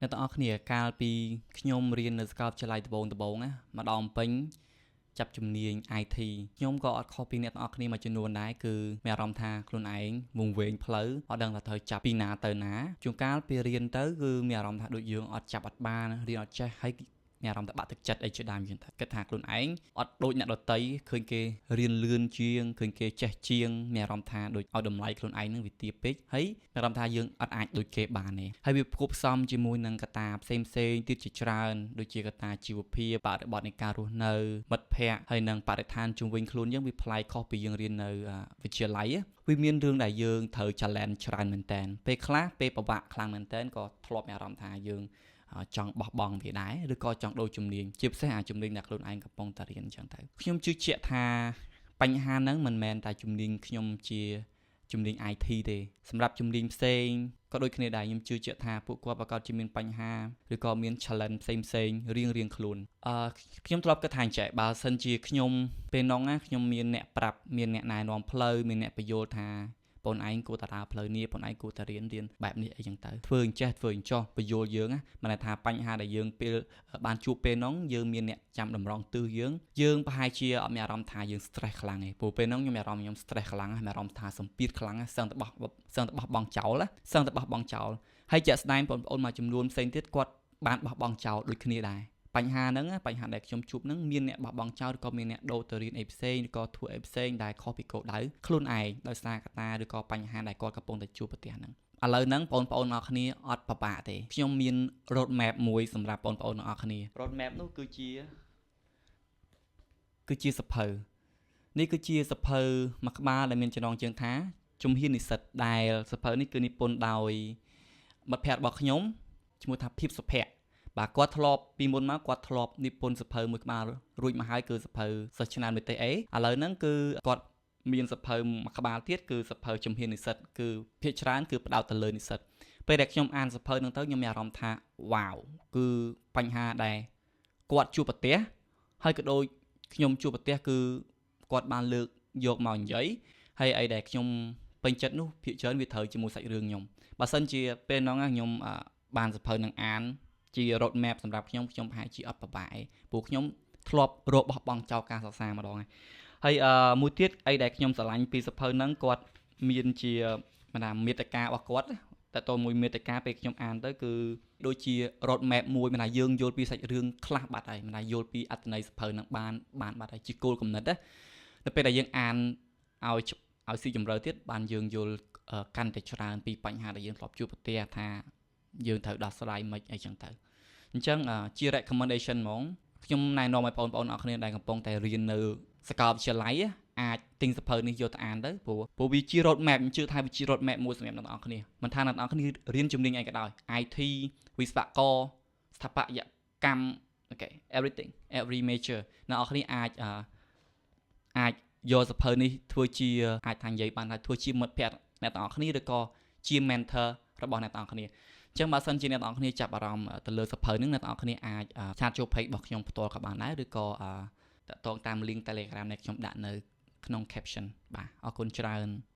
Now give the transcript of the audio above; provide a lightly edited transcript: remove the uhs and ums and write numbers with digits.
អ្នកទាំងអស់គ្នាកាលពីខ្ញុំរៀននៅសាកលវិទ្យាល័យដំបូងណាម្ដងពេញចាប់ជំនាញ IT ខ្ញុំក៏អត់ខុសពីអ្នកទាំងអស់គ្នាមួយចំនួនដែរគឺមានអារម្មណ៍ថាខ្លួនឯងវង្វេងផ្លូវអត់ដឹងថាត្រូវចាប់ពីណាទៅណាជួនកាលពេលរៀនទៅគឺមានអារម្មណ៍ថាដូចយើងអត់ចាប់អត់បានរៀនអត់ចេះហើយមានអារម្មណ៍ថាបាក់ទឹកចិត្តអីជាដើមយ៉ាងទៅគិតថាខ្លួនឯងអត់ដូចអ្នកដទៃឃើញគេរៀនលឿនជាងឃើញគេចេះជាងមានអារម្មណ៍ថាដូចឲ្យតម្លៃខ្លួនឯងនឹងវាទាបពេកហើយមានអារម្មណ៍ថាយើងអត់អាចដូចគេបានទេហើយវាផ្គប់ផ្សំជាមួយនឹងកត្តាផ្សេងទៀតជាច្រើនដូចជាកត្តាជីវភាពបរិបទនៃការរស់នៅមិត្តភ័ក្តិហើយនិងបរិស្ថានជុំវិញខ្លួនយើងវាប្លែកខុសពីយើងរៀននៅវិទ្យាល័យវាមានរឿងដែលយើងត្រូវ challenge ច្រើនមែនតើពេលខ្លះពេលពិបាកខ្លាំងមែនតើក៏ធ្លាប់មានអារម្មណ៍ថាយើងចង់បោះបង់វាដែរឬក៏ចង់ដូរជំនាញជាពិសេសអាជំនាញដែលខ្លួនឯងកំពុងតែរៀនអញ្ចឹងទៅខ្ញុំជឿជាក់ថាបញ្ហាហ្នឹងមិនមែនតែជំនាញខ្ញុំជាជំនាញ IT ទេសម្រាប់ជំនាញផ្សេងក៏ដូចគ្នាដែរខ្ញុំជឿជាក់ថាពួកគាត់ប្រកាសជាមានបញ្ហាឬក៏មាន challenge ផ្សេងរៀងខ្លួនខ្ញុំធ្លាប់គិតថាអញ្ចឹងបើសិនជាខ្ញុំពេលនោះណាខ្ញុំមានអ្នកប្រាប់មានអ្នកណែនាំផ្លូវមានអ្នកបញ្យល់ថាបងឯងគួរតែដើរផ្លូវនេះបងឯងគួរតែរៀនបែបនេះអីចឹងទៅធ្វើអញ្ចេះធ្វើអញ្ចោះបញ្យល់យើងណាមិនថាបញ្ហាដែលយើងពេលបានជួបពេលនោះយើងមានអ្នកចាំតម្រង់ទិសយើងប្រហែលជាអត់មានអារម្មណ៍ថាយើង stress ខ្លាំងទេព្រោះពេលនោះខ្ញុំមានអារម្មណ៍ខ្ញុំ stress ខ្លាំងមានអារម្មណ៍ថាសម្ពាធខ្លាំងសឹងតែបោះបង់ចោលហើយជាក់ស្ដែងបងប្អូនមួយចំនួនផ្សេងទៀតគាត់បានបោះបង់ចោលដូចគ្នាដែរបញ្ហាហ្នឹងបញ្ហាដែលខ្ញុំជួបហ្នឹងមានអ្នកបោះបង់ចោលឬក៏មានអ្នកដូរទៅរៀនអីផ្សេងឬក៏ធ្វើអីផ្សេងដែលខុសពីគោលដៅខ្លួនឯងដោយសារកត្តាឬក៏បញ្ហាដែលគាត់កំពុងតែជួបប្រទះហ្នឹងឥឡូវហ្នឹងបងប្អូនទាំងអស់គ្នាអត់ពិបាកទេខ្ញុំមាន road map មួយសម្រាប់បងប្អូនទាំងអស់គ្នា road map នោះគឺជាសភៅនេះគឺជាសភៅមួយក្បាលដែលមានចំណងជើងថាជំហាននិស្សិតដែលសភៅនេះគឺនិពន្ធដោយមិត្តភ័ក្តិរបស់ខ្ញុំឈ្មោះថាភាពសុភ័ក្របាទគាត់ធ្លាប់ពីមុនមកគាត់ធ្លាប់និពន្ធសភៅមួយក្បាលរួចមកហើយគឺសភៅសិស្សឆ្នើមនិទេសអេឥឡូវហ្នឹងគឺគាត់មានសភៅមួយក្បាលទៀតគឺសភៅជំហាននិស្សិតគឺភាគច្រើនគឺផ្ដោតទៅលើនិស្សិតពេលដែលខ្ញុំអានសភៅហ្នឹងទៅខ្ញុំមានអារម្មណ៍ថាវ៉ាវគឺបញ្ហាដែលគាត់ជួបប្រទះហើយក៏ដូចខ្ញុំជួបប្រទះគឺគាត់បានលើកយកមកនិយាយហើយអីដែលខ្ញុំពេញចិត្តនោះភាគច្រើនវាត្រូវជាមួយសាច់រឿងខ្ញុំបើសិនជាពេលហ្នឹងខ្ញុំបានសភៅនឹងអានជា road map សម្រាប់ខ្ញុំប្រហែលជាអត់ពិបាកទេព្រោះខ្ញុំធ្លាប់រកបោះបង់ចោលការសិក្សាម្ដងហើយមួយទៀតអីដែលខ្ញុំស្រឡាញ់ពីសភៅហ្នឹងគាត់មានជាមេត្តារបស់គាត់តើតើមួយមេត្តាពេលខ្ញុំអានទៅគឺដូចជា road map មួយមានថាយើងយល់ពីសាច់រឿងខ្លះបាត់ហើយមានថាយល់ពីអត្ថន័យសភៅហ្នឹងបានបាត់ហើយជាគោលគំនិតណានៅពេលដែលយើងអានឲ្យស៊ីជម្រៅទៀតបានយើងយល់កាន់តែច្រើនពីបញ្ហាដែលយើងធ្លាប់ជួបប្រទះថាយើងត្រូវដោះស្រាយមិនអីចឹងទៅអញ្ចឹងជា recommendation ហ្មងខ្ញុំណែនាំឲ្យបងប្អូនអរគ្នាដែលកំពុងតែរៀននៅសាកលវិទ្យាល័យអាចទិញសភៅនេះយកទៅអានទៅព្រោះវាជា road map ខ្ញុំជឿថាវាជា road map មួយសម្រាប់អ្នកនរគ្នាមិនថាអ្នកនរគ្នារៀនជំនាញអីក៏ដោយ IT វិស្វករស្ថាបត្យកម្ម okay everything every major អ្នកនរគ្នាអាចយកសភៅនេះធ្វើជាអាចថានិយាយបានថាធ្វើជាមិត្តភក្តិអ្នកទាំងអស់គ្នាឬក៏ជា mentor របស់អ្នកទាំងអស់គ្នាអញ្ចឹងបើសិនជាអ្នកទាំងអស់គ្នាចាប់អារម្មណ៍ទៅលើសភៅហ្នឹងអ្នកទាំងអស់គ្នាអាចឆាតចូល page របស់ខ្ញុំផ្ទាល់ក៏បានដែរឬក៏តាក់ទងតាម link Telegram ដែលខ្ញុំដាក់នៅក្នុង caption បាទអរគុណច្រើន